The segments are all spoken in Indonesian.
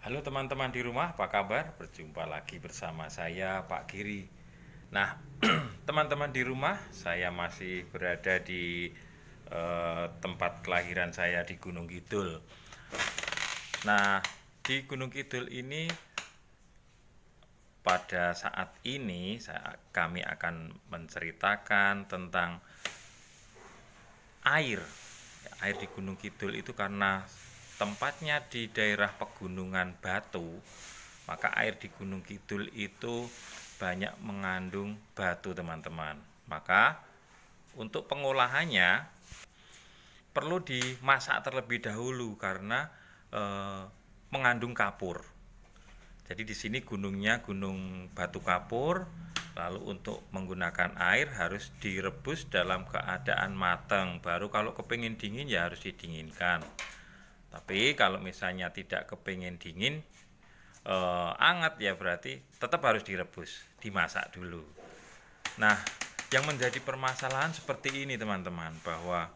Halo teman-teman di rumah, apa kabar? Berjumpa lagi bersama saya, Pak Giri. Nah, teman-teman di rumah, saya masih berada di tempat kelahiran saya di Gunung Kidul. Nah, di Gunung Kidul ini pada saat ini kami akan menceritakan tentang air. Air di Gunung Kidul itu karena tempatnya di daerah pegunungan batu, maka air di Gunung Kidul itu banyak mengandung batu, teman-teman. Maka untuk pengolahannya perlu dimasak terlebih dahulu karena mengandung kapur. Jadi di sini gunungnya gunung batu kapur. Lalu untuk menggunakan air harus direbus dalam keadaan matang. Baru kalau kepingin dingin ya harus didinginkan. Tapi kalau misalnya tidak kepingin dingin, anget ya berarti tetap harus direbus, dimasak dulu. Nah, yang menjadi permasalahan seperti ini teman-teman, bahwa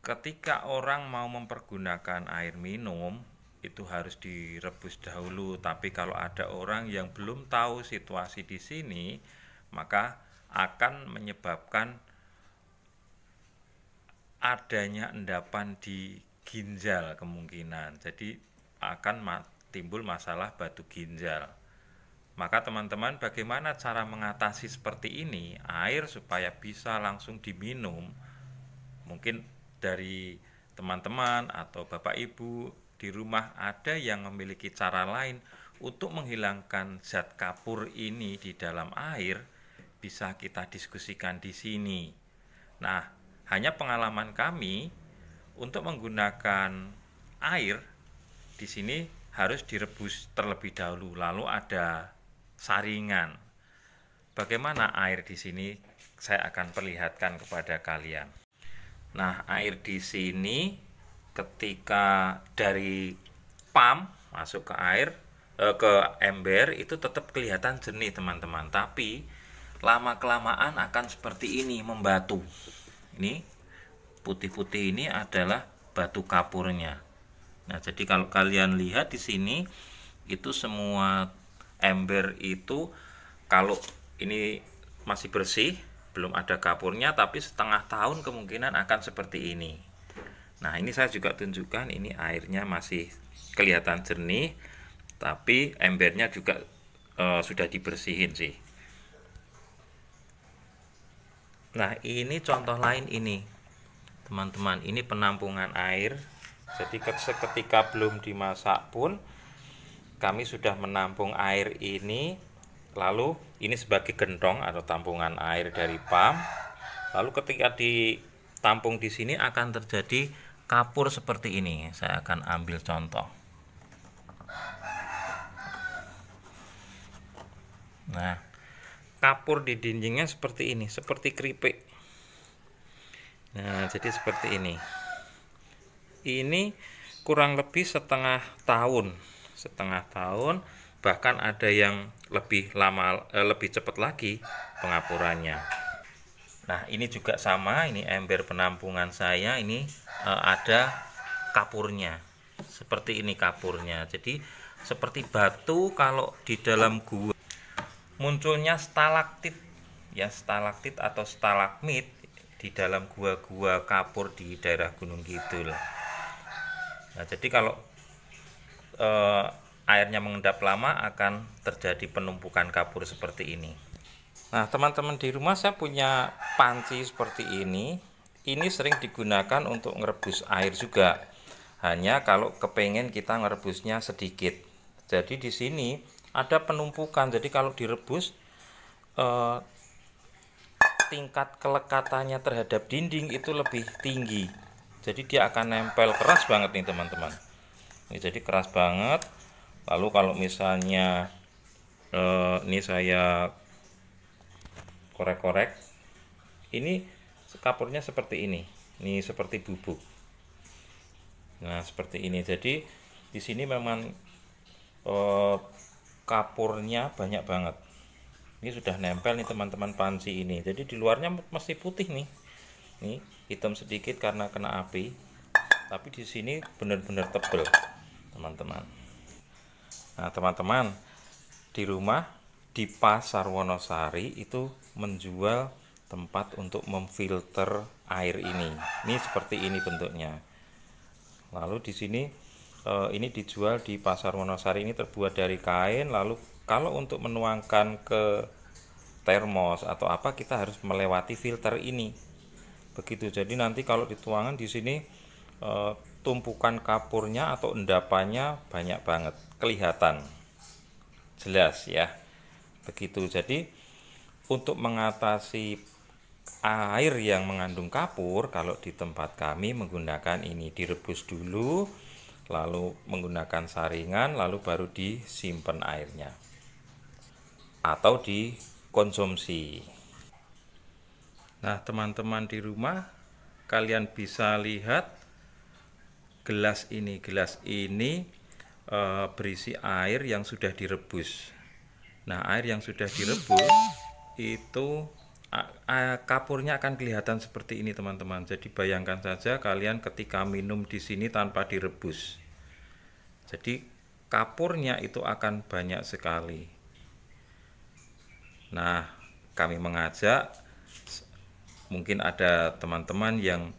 ketika orang mau mempergunakan air minum itu harus direbus dahulu. Tapi kalau ada orang yang belum tahu situasi di sini, maka akan menyebabkan adanya endapan di ginjal kemungkinan. Jadi akan timbul masalah batu ginjal. Maka teman-teman, bagaimana cara mengatasi seperti ini air supaya bisa langsung diminum? Mungkin dari teman-teman atau Bapak Ibu di rumah ada yang memiliki cara lain untuk menghilangkan zat kapur ini di dalam air, bisa kita diskusikan di sini. Nah, hanya pengalaman kami untuk menggunakan air di sini harus direbus terlebih dahulu, lalu ada saringan. Bagaimana air di sini? Saya akan perlihatkan kepada kalian. Nah, air di sini ketika dari pump masuk ke air ke ember itu tetap kelihatan jernih, teman-teman. Tapi lama kelamaan akan seperti ini, membatu. Ini putih-putih ini adalah batu kapurnya. Nah, jadi kalau kalian lihat di sini itu semua ember itu kalau ini masih bersih, belum ada kapurnya, tapi setengah tahun kemungkinan akan seperti ini. Nah, ini saya juga tunjukkan, ini airnya masih kelihatan jernih, tapi embernya juga sudah dibersihin sih. Nah, ini contoh lain ini, teman-teman. Ini penampungan air. Jadi seketika belum dimasak pun kami sudah menampung air ini. Lalu ini sebagai gentong atau tampungan air dari pump. Lalu ketika ditampung di sini akan terjadi kapur seperti ini. Saya akan ambil contoh. Nah, kapur di dindingnya seperti ini, seperti keripik. Nah, jadi seperti ini. Ini kurang lebih setengah tahun, bahkan ada yang lebih lama, lebih cepat lagi pengapurannya. Nah, ini juga sama, ini ember penampungan saya, ini ada kapurnya, seperti ini kapurnya. Jadi seperti batu kalau di dalam gua munculnya stalaktit, ya stalaktit atau stalagmit di dalam gua-gua kapur di daerah Gunung Kidul. Nah, jadi kalau airnya mengendap lama akan terjadi penumpukan kapur seperti ini. Nah, teman-teman di rumah, saya punya panci seperti ini. Ini sering digunakan untuk merebus air juga. Hanya kalau kepengen kita merebusnya sedikit. Jadi di sini ada penumpukan. Jadi kalau direbus tingkat kelekatannya terhadap dinding itu lebih tinggi. Jadi dia akan nempel keras banget nih, teman-teman. Ini jadi keras banget. Lalu kalau misalnya ini saya korek-korek, ini kapurnya seperti ini. Ini seperti bubuk. Nah, seperti ini. Jadi di sini memang kapurnya banyak banget. Ini sudah nempel nih, teman-teman, panci ini. Jadi di luarnya masih putih nih. Nih, hitam sedikit karena kena api. Tapi di sini benar-benar tebal, teman-teman. Nah, teman-teman, di rumah di Pasar Wonosari itu menjual tempat untuk memfilter air ini. Ini seperti ini bentuknya. Lalu di sini ini dijual di Pasar Wonosari, ini terbuat dari kain. Lalu kalau untuk menuangkan ke termos atau apa, kita harus melewati filter ini. Begitu. Jadi nanti kalau dituangkan di sini tumpukan kapurnya atau endapannya banyak banget, kelihatan jelas ya. Begitu. Jadi untuk mengatasi air yang mengandung kapur, kalau di tempat kami menggunakan ini, direbus dulu, lalu menggunakan saringan, lalu baru disimpan airnya atau dikonsumsi. Nah, teman-teman di rumah, kalian bisa lihat gelas ini. Gelas ini berisi air yang sudah direbus. Nah, air yang sudah direbus itu kapurnya akan kelihatan seperti ini, teman-teman. Jadi bayangkan saja kalian ketika minum di sini tanpa direbus. Jadi kapurnya itu akan banyak sekali. Nah, kami mengajak, mungkin ada teman-teman yang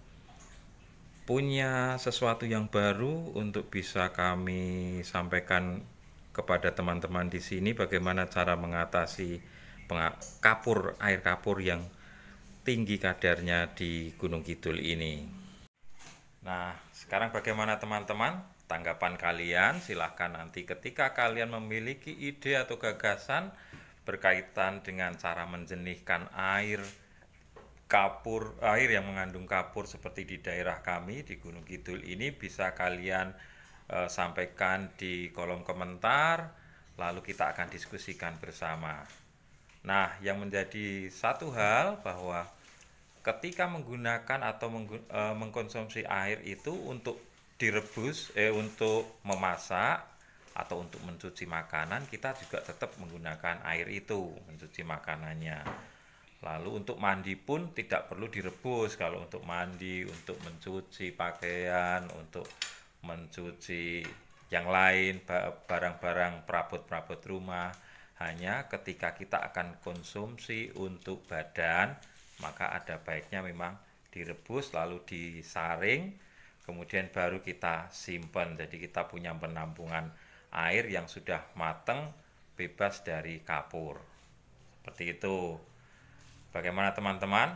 punya sesuatu yang baru untuk bisa kami sampaikan kepada teman-teman di sini, bagaimana cara mengatasi air kapur yang tinggi kadarnya di Gunung Kidul ini. Nah, sekarang bagaimana teman-teman? Tanggapan kalian silahkan nanti ketika kalian memiliki ide atau gagasan berkaitan dengan cara menjernihkan air yang mengandung kapur seperti di daerah kami di Gunung Kidul ini, bisa kalian sampaikan di kolom komentar, lalu kita akan diskusikan bersama. Nah, yang menjadi satu hal bahwa ketika menggunakan atau mengkonsumsi air itu untuk direbus, untuk memasak atau untuk mencuci makanan, kita juga tetap menggunakan air itu mencuci makanannya. Lalu untuk mandi pun tidak perlu direbus. Kalau untuk mandi, untuk mencuci pakaian, untuk mencuci yang lain, barang-barang perabot-perabot rumah, hanya ketika kita akan konsumsi untuk badan, maka ada baiknya memang direbus lalu disaring, kemudian baru kita simpan. Jadi kita punya penampungan air yang sudah matang, bebas dari kapur. Seperti itu. Bagaimana teman-teman?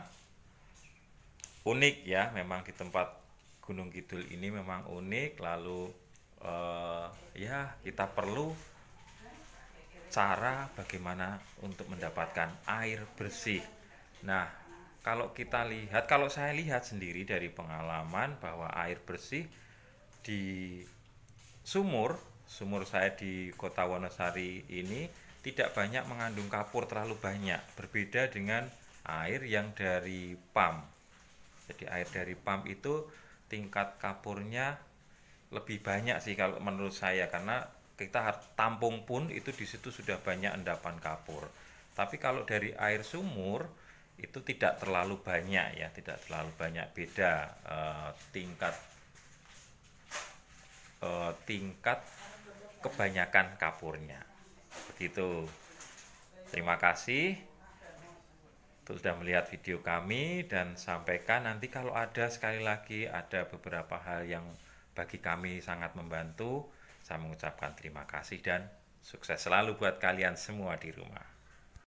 Unik ya, memang di tempat Gunung Kidul ini memang unik. Lalu ya kita perlu cara bagaimana untuk mendapatkan air bersih. Nah, kalau saya lihat sendiri dari pengalaman bahwa air bersih di sumur saya di Kota Wonosari ini tidak banyak mengandung kapur terlalu banyak, berbeda dengan air yang dari pump. Jadi air dari pump itu tingkat kapurnya lebih banyak sih kalau menurut saya, karena kita tampung pun itu di situ sudah banyak endapan kapur. Tapi kalau dari air sumur itu tidak terlalu banyak ya, tidak terlalu banyak, beda tingkat kebanyakan kapurnya. Begitu. Terima kasih sudah melihat video kami, dan sampaikan nanti kalau ada, sekali lagi ada beberapa hal yang bagi kami sangat membantu. Saya mengucapkan terima kasih dan sukses selalu buat kalian semua di rumah.